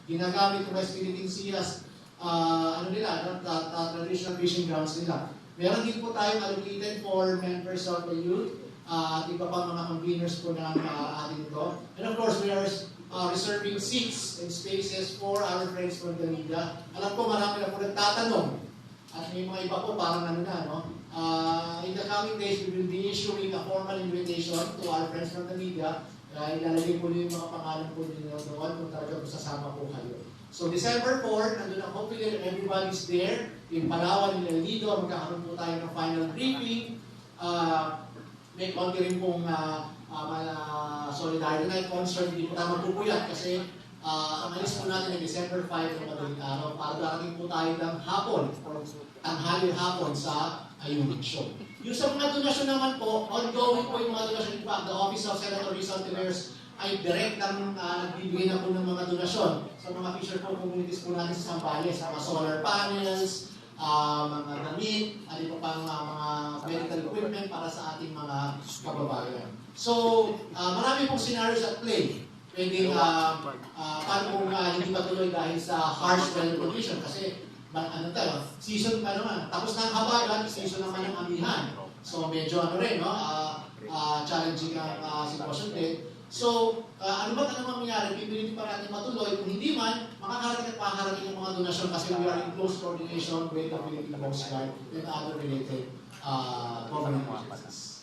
ginagamit ng West Philippine Sea as traditional fishing grounds nila. Meron din po tayong allocated for members of the youth at iba pa mga conveners po ng ating ito. And of course, we are reserving seats and spaces for our friends from the media. Alam ko marami na po nagtatanong at may mga iba po parang in the coming days, we will be issuing a formal invitation to our friends from the media. Ilalagay po yung mga pangalan po ninyo doon kung talaga po sasama po kayo. So December 4, nandun ang hopefully everybody's there. In Palawan, in El Nido, magkakaroon po tayo ng final briefing. May konti rin pong Solidarity Night concert. Hindi po tayo magpupuyat kasi ang alis po natin ay December 5 ng madaling araw para darating po tayo ng hapon or tanghali hapon sa Ayungin Show. Yung sa mga donasyon naman po, ongoing po yung mga donasyon. In fact, the Office of Senator Rizal Tiveros ay direct nagbibigay na po ng mga donasyon sa mga fisher po communities po natin sa Zambales, mga solar panels, mga damit, at iba pang mga medical equipment para sa ating mga kababayan. So, marami pong scenarios at play. Pwedeng paano kung hindi matuloy dahil sa harsh weather condition kasi season tapos na ang habagat, season naman ng amihan. So medyo challenging ang sitwasyon din. So, ano ba mangyayari? Pipilitin pa natin matuloy. Kung hindi man, makakarating at makakarating ang mga donasyon kasi we are in close coordination with the Philippine Coast Guard and other related government agencies.